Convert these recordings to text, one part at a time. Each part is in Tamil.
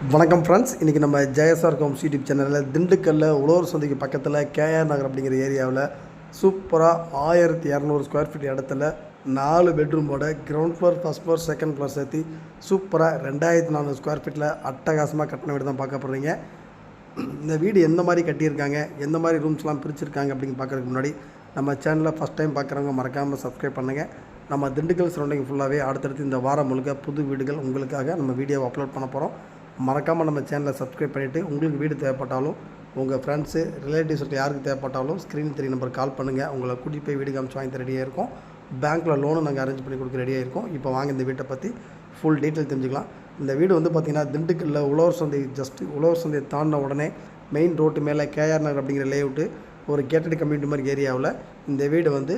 வணக்கம் ஃப்ரெண்ட்ஸ். இன்றைக்கி நம்ம ஜெயசார் ஹோம்ஸ் யூடியூப் சேனலில் திண்டுக்கல்ல உழவர் சந்தைக்கு பக்கத்தில் கேஆர் நகர் அப்படிங்கிற ஏரியாவில் சூப்பராக 1200 ஸ்கொயர் ஃபீட் இடத்துல 4 பெட்ரூமோட ground floor, first floor, second floor சேர்த்து சூப்பராக 2400 ஸ்கொயர் ஃபீட்டில் அட்டகாசமாக கட்டின வீடு தான் பார்க்க போகிறீங்க. இந்த வீடு எந்த மாதிரி கட்டியிருக்காங்க, எந்த மாதிரி ரூம்ஸ்லாம் பிரிச்சுருக்காங்க அப்படின்னு பார்க்குறதுக்கு முன்னாடி நம்ம சேனலில் ஃபஸ்ட் டைம் பார்க்குறவங்க மறக்காமல் சப்ஸ்கிரைப் பண்ணுங்கள். நம்ம திண்டுக்கல் சரௌண்டிங் ஃபுல்லாகவே அடுத்தடுத்து இந்த வாரம் முழுக்க புது வீடுகள் உங்களுக்காக நம்ம வீடியோவை அப்லோட் பண்ண போகிறோம். மறக்காமல் நம்ம சேனலை சப்ஸ்கிரைப் பண்ணிவிட்டு உங்களுக்கு வீடு தேவைப்பட்டாலும் உங்கள் ஃப்ரெண்ட்ஸு ரிலேட்டிவ்ஸ்க்கு யாருக்கு தேவைப்பட்டாலும் ஸ்க்ரீன் 3 நம்பர் கால் பண்ணுங்கள். உங்களை கூட்டிகிட்டு போய் வீடு காமிச்சு வாங்கி ரெடியாக இருக்கும். பேங்க்கில் லோனும் நாங்கள் அரேஞ்ச் பண்ணி கொடுக்க ரெடியாக இருக்கும். இப்போ வாங்க இந்த வீட்டை பற்றி ஃபுல் டீட்டெயில் தெரிஞ்சுக்கலாம். இந்த வீடு வந்து பார்த்திங்கன்னா திண்டுக்கல்ல உழவர் சந்தை உழவர் சந்தையை தாண்டின உடனே மெயின் ரோட்டு மேலே கேஆர் நகர் அப்படிங்கிற லேஅவுட்டு ஒரு கேட்டட் கம்யூனிட்டி மாதிரி ஏரியாவில் இந்த வீடு வந்து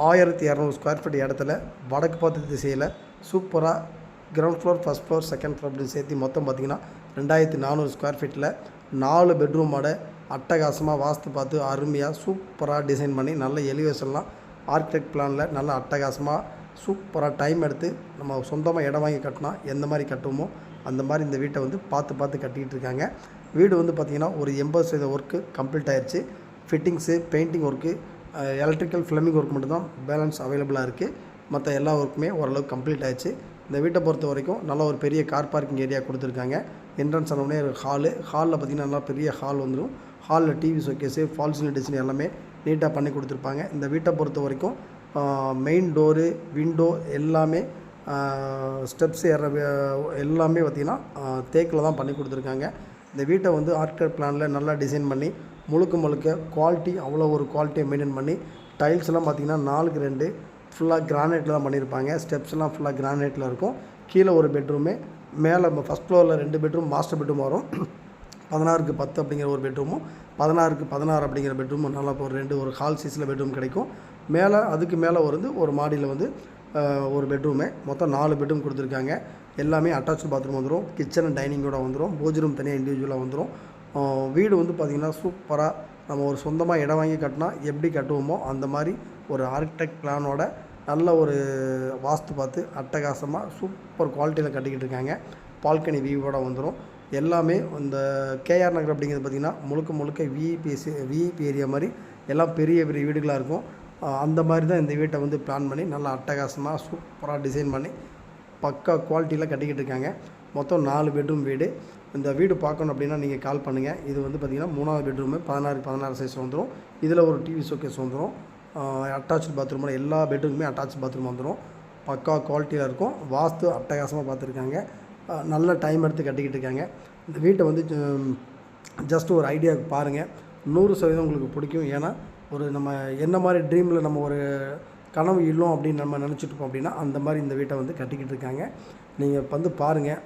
1200 ஸ்கொயர் ஃபீட் இடத்துல வடக்கு பார்த்த திசையில் சூப்பராக ground floor, first floor, second floor அப்படின்னு சேர்த்து மொத்தம் பார்த்திங்கன்னா 2400 ஸ்கொயர் ஃபீட்டில் 4 பெட்ரூமோட அட்டகாசமாக வாஸ்து பார்த்து அருமையாக சூப்பராக டிசைன் பண்ணி நல்ல எலிவேஷன்லாம் ஆர்கிடெக்ட் பிளானில் நல்ல அட்டகாசமாக சூப்பராக டைம் எடுத்து நம்ம சொந்தமாக இடம் வாங்கி கட்டினா எந்த மாதிரி கட்டுவோமோ அந்த மாதிரி இந்த வீட்டை வந்து பார்த்து கட்டிக்கிட்டு இருக்காங்க. வீடு வந்து பார்த்திங்கன்னா ஒரு 80% ஒர்க்கு கம்ப்ளீட் ஆயிடுச்சு. Fittings, painting work, electrical, plumbing work மட்டும்தான் பேலன்ஸ் அவைலபிளாக இருக்குது. மற்ற எல்லா ஒர்க்குமே ஓரளவுக்கு கம்ப்ளீட் ஆயிடுச்சு. இந்த வீட்டை பொறுத்த வரைக்கும் நல்ல ஒரு பெரிய கார் பார்க்கிங் ஏரியா கொடுத்துருக்காங்க. என்ட்ரன்ஸ் ஆனோடனே ஒரு ஹாலில் பார்த்திங்கன்னா நல்லா பெரிய ஹால் வந்துடும். ஹாலில் TV showcase, fall ceiling design எல்லாமே நீட்டாக பண்ணி கொடுத்துருப்பாங்க. இந்த வீட்டை பொறுத்த வரைக்கும் மெயின் டோரு, விண்டோ எல்லாமே ஸ்டெப்ஸ் எல்லாமே பார்த்திங்கன்னா தேக்கில் தான் பண்ணி கொடுத்துருக்காங்க. இந்த வீட்டை வந்து ஆர்கிடெக்ட் பிளானில் நல்லா டிசைன் பண்ணி முழுக்க குவாலிட்டி அவ்வளோ ஒரு குவாலிட்டியை மெயின்டைன் பண்ணி டைல்ஸ்லாம் பார்த்திங்கன்னா 4க்கு 2 ஃபுல்லாக கிரானைட்டில் தான் பண்ணியிருப்பாங்க. ஸ்டெப்ஸ்லாம் ஃபுல்லாக கிரானைட்டில் இருக்கும். கீழே ஒரு பெட்ரூமு, மேலே ஃபஸ்ட் ஃப்ளோரில் 2 பெட்ரூம் மாஸ்டர் பெட்ரூம் வரும். 16க்கு 10 அப்படிங்கிற ஒரு பெட்ரூமும் 16க்கு 16 அப்படிங்கிற பெட்ரூமும் நல்லா ஒரு ஹால் சைஸில் பெட்ரூம் கிடைக்கும். மேலே அதுக்கு மேலே ஒரு மாடியில் வந்து ஒரு பெட்ரூமு, மொத்தம் 4 பெட்ரூம் கொடுத்துருக்காங்க. எல்லாமே அட்டாச்சு பாத்ரூம் வந்துடும். கிச்சன் அண்ட் டைனிங்கோட வந்துடும். பூஜ் ரூம் தனியாக இண்டிவிஜுவலாக வந்துடும். வீடு வந்து பார்த்திங்கன்னா சூப்பராக நம்ம ஒரு சொந்தமாக இடம் வாங்கி கட்டினா எப்படி கட்டுவோமோ அந்த மாதிரி ஒரு ஆர்கிடெக்ட் பிளானோட நல்ல ஒரு வாஸ்து பார்த்து அட்டகாசமாக சூப்பர் குவாலிட்டியில் கட்டிக்கிட்டு இருக்காங்க. பால்கனி வியூவோட வந்துடும். எல்லாமே இந்த கேஆர் நகர் அப்படிங்கிறது பார்த்திங்கன்னா முழுக்க விஐபி ஏரியா மாதிரி எல்லாம் பெரிய வீடுகளாக இருக்கும். அந்த மாதிரி தான் இந்த வீட்டை வந்து பிளான் பண்ணி நல்லா அட்டகாசமாக சூப்பராக டிசைன் பண்ணி பக்கா குவாலிட்டியில் கட்டிக்கிட்டு இருக்காங்க. மொத்தம் 4 பெட்ரூம் வீடு. இந்த வீடு பார்க்கணும் அப்படின்னா நீங்கள் கால் பண்ணுங்கள். இது வந்து பார்த்திங்கன்னா 3வது பெட்ரூமு 16க்கு 16 சைஸ் வந்துடும். இதில் ஒரு டிவி ஷோகேஸ் வந்துடும். அட்டாச்சு பாத்ரூமோட எல்லா பெட்ரூமுமே அட்டாச் பாத்ரூம் வந்துடும். பக்கா குவாலிட்டியில் இருக்கும். வாஸ்து அட்டகாசமாக பார்த்துருக்காங்க. நல்ல டைம் எடுத்து கட்டிக்கிட்டு இருக்காங்க. இந்த வீட்டை வந்து ஜஸ்ட் ஒரு ஐடியாவுக்கு பாருங்கள். 100% உங்களுக்கு பிடிக்கும். ஏன்னா ஒரு நம்ம என்ன மாதிரி ட்ரீமில் நம்ம ஒரு கனவு இல்லோம் அப்படின்னு நம்ம நினச்சிட்ருப்போம் அப்படின்னா அந்த மாதிரி இந்த வீட்டை வந்து கட்டிக்கிட்டு இருக்காங்க. நீங்கள் வந்து பாருங்கள்.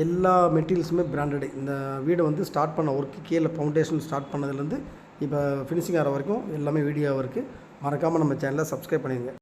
எல்லா மெட்டீரியல்ஸுமே பிராண்டடு. இந்த வீடை வந்து ஸ்டார்ட் பண்ண ஒர்க்கு கீழே ஃபவுண்டேஷன் ஸ்டார்ட் பண்ணதுலேருந்து இப்போ ஃபினிஷிங் ஆகிற வரைக்கும் எல்லாமே வீடியோவாக இருக்குது. மறக்காமல் நம்ம சேனலை சப்ஸ்கிரைப் பண்ணிடுங்க.